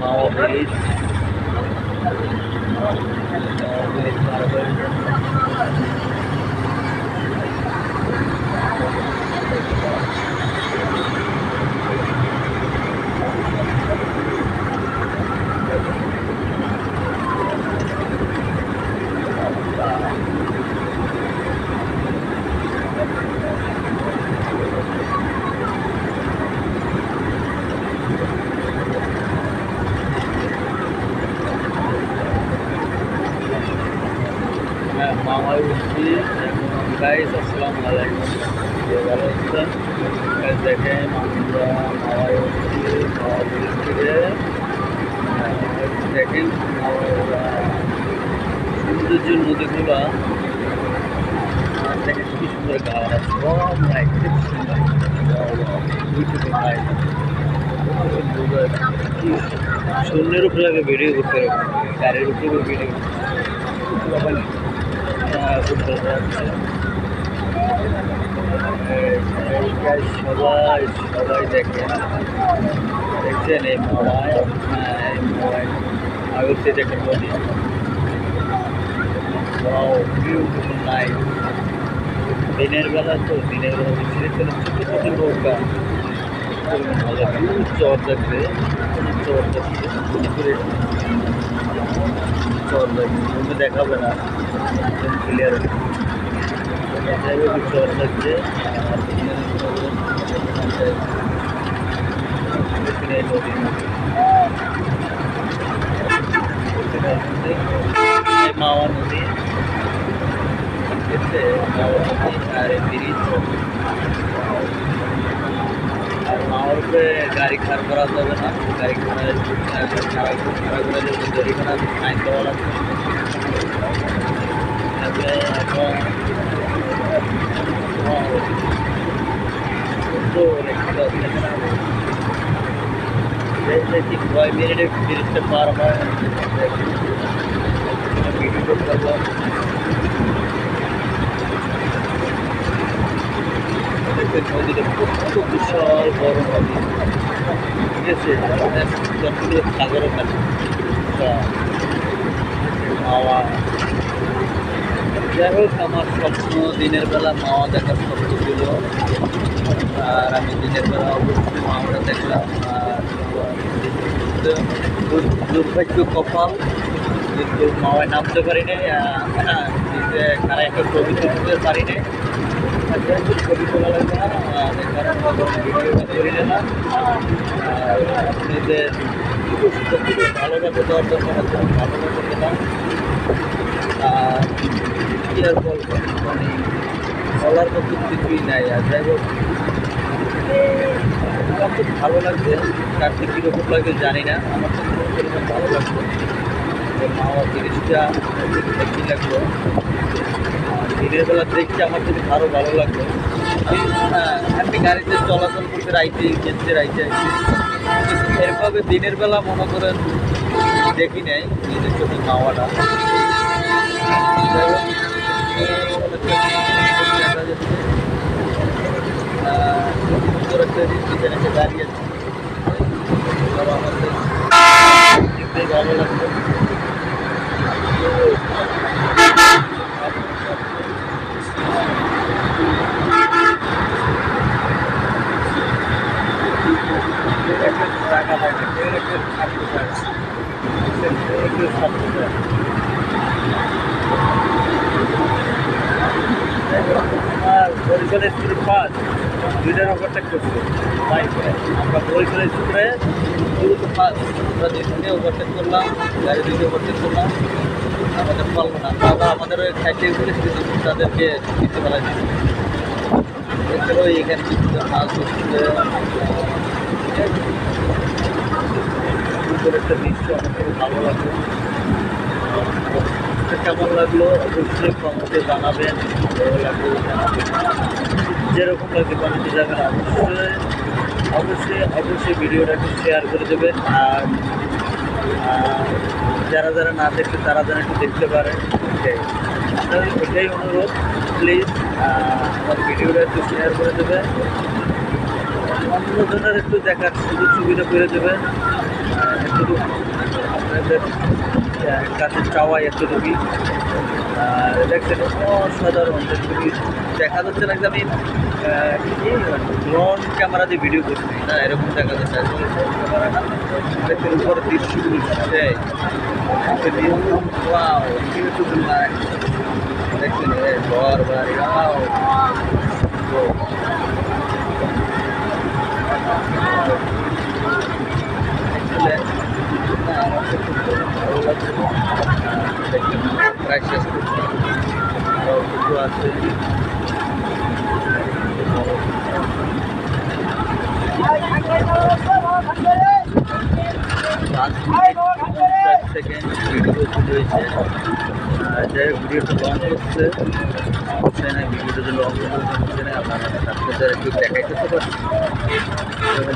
মাওয়া bridge মাওয়ায় উঠছি। Guys আসসালামু আলাইকুম, ভালো আছেন? দেখেন আমরা মাওয়ায় উঠছি, মাওয়া ব্রিজ থেকে। দেখেন সৌন্দর্য নদীগুলা দেখেন কি সুন্দর গাছ, সব লাইট খুব সুন্দর, দুইটুকু লাইট শূন্যের উপরে আগে ভিডিও করতে হবে, গাড়ির উপরে ভিডিও সবাই সবাই দেখেন, দেখছেন এই মাওয়ায়, এই মাওয়ায় আগস্টে দেখেন নদী, নাই দিনের বেলা তো, দিনের বেলা ছেড়ে চলে ছোটো ছোটো নৌকা চর থাকবে, চর থাকবে চর থাকবে দেখাবে না ক্লিয়ার চর থাকছে। মাওয়া নদী মাওয়া নদী আর ব্রিজ, আর মাওয়ার উপরে গাড়ি খারাপ করা যাবে না, গাড়ি খারাপ করে জরিমানা আইন দেওয়া লাগবে। এখন ঠিক 9 মিনিটে ব্রিজটা পার হয়, ভিডিও করতে পারলাম। নদীটা কত বিশাল বড় নদী, ঠিক আছে, যতগুলো সাগরের কাছে মাওয়া। যাই হোক, আমার স্বপ্ন দিনের বেলা মাওয়া দেখার স্বপ্ন ছিল, আর আমি দিনের বেলা অবশ্যই মাওয়াটা দেখলাম। আর দুর্ভাগ্য কপাল, কিন্তু মাওয়ায় নামতে পারি নাই, কারা একটা ছবি তুলতে পারি নাই। ছবি তোলা লাগবে না, ভিডিওটা করি না। আপনাদের ভালোভাবে দেওয়ার জন্য ভালোভাবে দিলাম। আর কি আর বলবো, মানে বলার মতো কিছুই নাই। আর যাই হোক, আমার খুব ভালো লাগছে, কারটি কীরকম লাগবে জানি না, আমার তো সেরকম ভালো লাগছে। মাওয়া ব্রিজটা কী লাগলো, দিনের বেলা দেখতে আমার যদি আরও ভালো লাগলো। আমি গাড়িতে চলাচল করতে রাইতে গেছে, রাইতে আসছি, এরভাবে দিনের বেলা মনে করেন দেখি নাই নিজের চোখে মাওয়াটা। একটা দাঁড়িয়ে আছে, আমাদের দেখতে ভালো লাগলো। টাকা লাগে, আমার বরিশালের স্কুল পাস দুইটার ওভারটেক করছে বাইকে, আমরা বরিশালের স্কুলে দ্রুত পাস, আমরা দুইজনে ওভারটেক করলাম, গাড়ি দুইটা ওভারটেক করলাম, আমাদের পারলো না, তারা আমাদের ওই খাইতে বলে তাদেরকে দিতে পারা যায়। এছাড়াও এখানে মাছ ধরছে, একটা দৃশ্য আমার খুব ভালো লাগলো। কেমন লাগলো অবশ্যই কমেন্টে জানাবেন, ভালো লাগলো জানাবেন, যেরকম লাগবে কমেন্টে যাবেন। অবশ্যই অবশ্যই অবশ্যই ভিডিওটা একটু শেয়ার করে দেবেন। আর যারা যারা না দেখছে তারা যেন একটু দেখতে পারে, এটাই অনুরোধ। প্লিজ আমার ভিডিওটা একটু শেয়ার করে দেবেন, অন্যজনের একটু দেখার সুযোগ সুবিধা করে দেবেন। শুধু আপনাদের কাছে চাওয়া এতটুকুই। দেখছেন অসাধারণ, দেখা যাচ্ছে না যে আমি ড্রোন ক্যামেরা দিয়ে ভিডিও করছি না, এরকম দেখা যাচ্ছে আসলে ড্রোন ক্যামেরা না। দেখছেন উপরে দৃশ্যগুলো দেখছেন ঘর বাড়ি আমার তো খুব ভালো লাগছে। প্রায় শেষ করছি, আরও কিছু আছে। 5 মিনিট 50 সেকেন্ড ভিডিও রয়েছে। যাই হোক, ভিডিওটা লং হচ্ছে হচ্ছে না, ভিডিওটা যে লং হচ্ছে না, আপনার সাথে একটু দেখাইতে তো পারছি,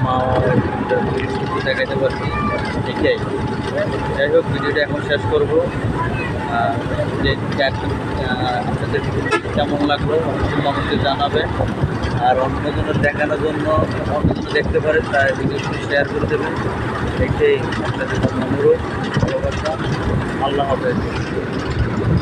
মা দেখাইতে পারছি এটাই। যাই হোক, ভিডিওটা এখন শেষ করবো। যে আপনাদের কেমন লাগলো অবশ্যই কমেন্টে জানাবেন, আর অন্যজনের দেখানোর জন্য অন্যজন দেখতে পারে তাই ভিডিওটি শেয়ার করে দেবেন। এটাই আপনাদের অনুরোধ, ভালোবাসা। আল্লাহ হাফেজ।